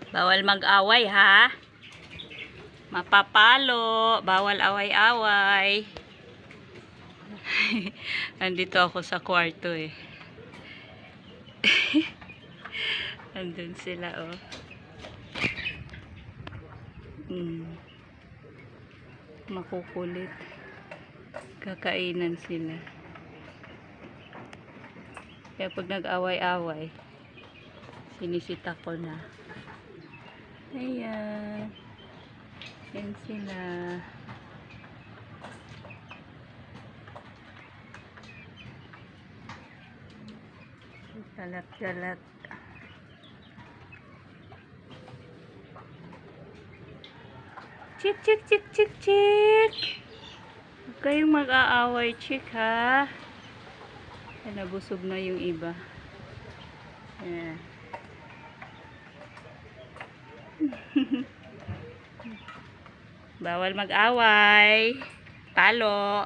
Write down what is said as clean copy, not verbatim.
Bawal mag-away ha. Mapapalo. Bawal away-away. Nandito ako sa kwarto eh. Andun sila oh. Makukulit. Kakainan sila. Kaya pag nag-away-away, sinisita ko na. Ayan. Ayan sila. Galat-galat. Chik, chik, chik, chik, chik. Huwag kayong mag-aaway, chik, ha? Ay, nabusog na yung iba. Ayan. Bawal mag-away. Talo.